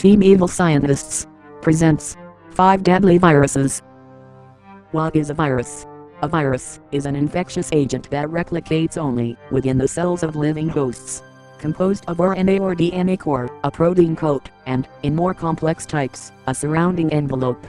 Team Evil Scientists presents 5 Deadly Viruses. What is a virus? A virus is an infectious agent that replicates only within the cells of living hosts. Composed of RNA or DNA core, a protein coat, and, in more complex types, a surrounding envelope.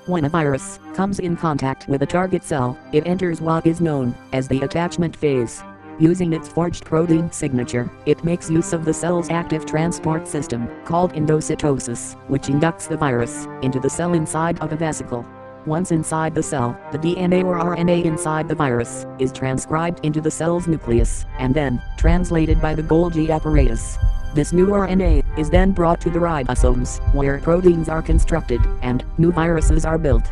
When a virus comes in contact with a target cell, it enters what is known as the attachment phase. Using its forged protein signature, it makes use of the cell's active transport system, called endocytosis, which inducts the virus into the cell inside of a vesicle. Once inside the cell, the DNA or RNA inside the virus is transcribed into the cell's nucleus, and then translated by the Golgi apparatus. This new RNA is then brought to the ribosomes, where proteins are constructed, and new viruses are built.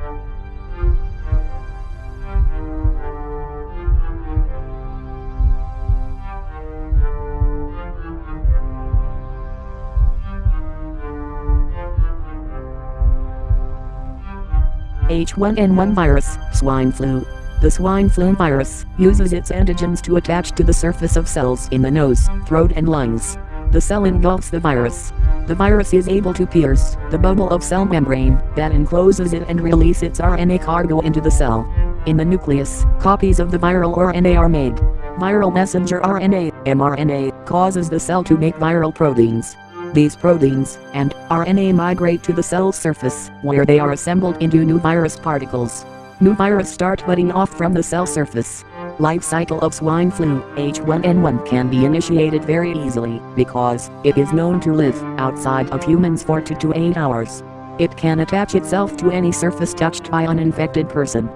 H1N1 virus, swine flu. The swine flu virus uses its antigens to attach to the surface of cells in the nose, throat and lungs. The cell engulfs the virus. The virus is able to pierce the bubble of cell membrane that encloses it and release its RNA cargo into the cell. In the nucleus, copies of the viral RNA are made. Viral messenger RNA, mRNA, causes the cell to make viral proteins. These proteins and RNA migrate to the cell's surface, where they are assembled into new virus particles. New virus start budding off from the cell surface. Life cycle of swine flu, H1N1, can be initiated very easily, because it is known to live outside of humans for 2 to 8 hours. It can attach itself to any surface touched by an infected person.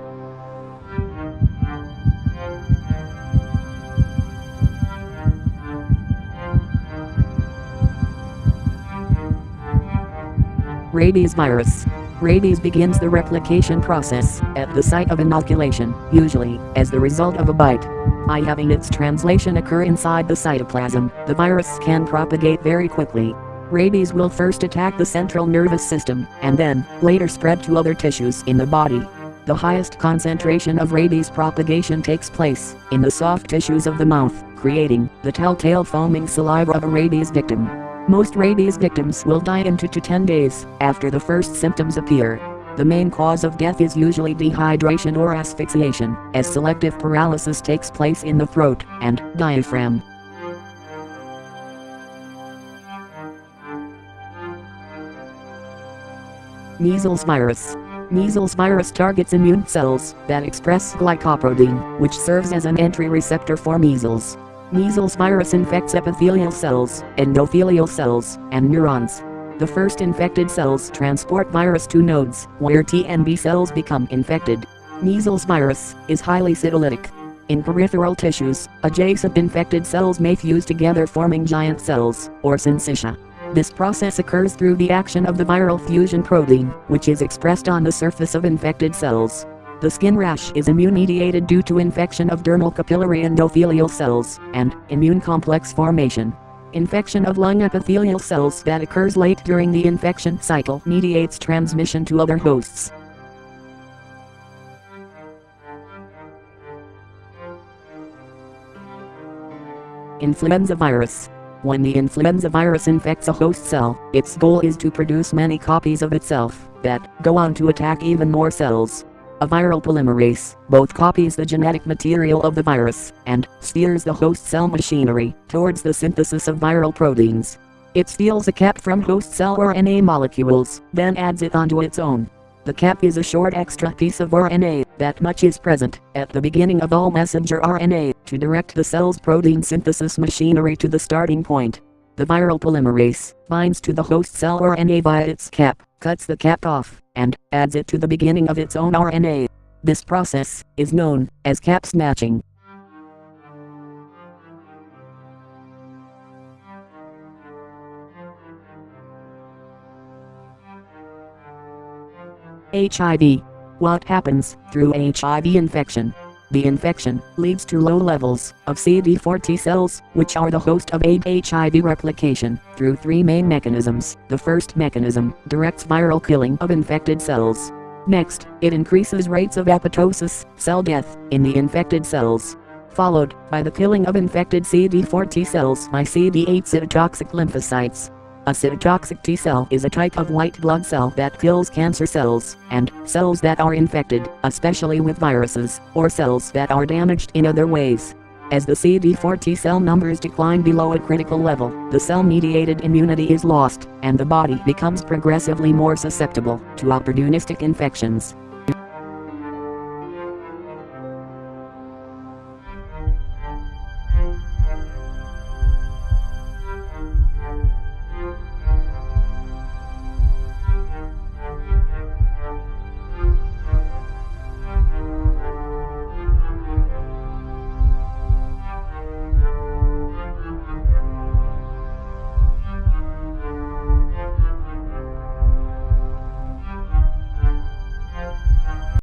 Rabies virus. Rabies begins the replication process at the site of inoculation, usually as the result of a bite. By having its translation occur inside the cytoplasm, the virus can propagate very quickly. Rabies will first attack the central nervous system, and then later spread to other tissues in the body. The highest concentration of rabies propagation takes place in the soft tissues of the mouth, creating the telltale foaming saliva of a rabies victim. Most rabies victims will die in 2 to 10 days after the first symptoms appear. The main cause of death is usually dehydration or asphyxiation, as selective paralysis takes place in the throat and diaphragm. Measles virus. Measles virus targets immune cells that express glycoprotein, which serves as an entry receptor for measles. Measles virus infects epithelial cells, endothelial cells, and neurons. The first infected cells transport virus to nodes, where T and B cells become infected. Measles virus is highly cytolytic. In peripheral tissues, adjacent infected cells may fuse together forming giant cells, or syncytia. This process occurs through the action of the viral fusion protein, which is expressed on the surface of infected cells. The skin rash is immune-mediated due to infection of dermal capillary endothelial cells, and immune complex formation. Infection of lung epithelial cells that occurs late during the infection cycle mediates transmission to other hosts. Influenza virus. When the influenza virus infects a host cell, its goal is to produce many copies of itself that go on to attack even more cells. A viral polymerase both copies the genetic material of the virus and steers the host cell machinery towards the synthesis of viral proteins. It steals a cap from host cell RNA molecules, then adds it onto its own. The cap is a short extra piece of RNA that much is present at the beginning of all messenger RNA to direct the cell's protein synthesis machinery to the starting point. The viral polymerase binds to the host cell RNA via its cap, cuts the cap off, and adds it to the beginning of its own RNA. This process is known as cap snatching. HIV. What happens through HIV infection? The infection leads to low levels of CD4 T cells, which are the host of HIV replication, through three main mechanisms. The first mechanism directs viral killing of infected cells. Next, it increases rates of apoptosis, cell death, in the infected cells, followed by the killing of infected CD4 T cells by CD8 cytotoxic lymphocytes. A cytotoxic T cell is a type of white blood cell that kills cancer cells, and cells that are infected, especially with viruses, or cells that are damaged in other ways. As the CD4 T cell numbers decline below a critical level, the cell-mediated immunity is lost, and the body becomes progressively more susceptible to opportunistic infections.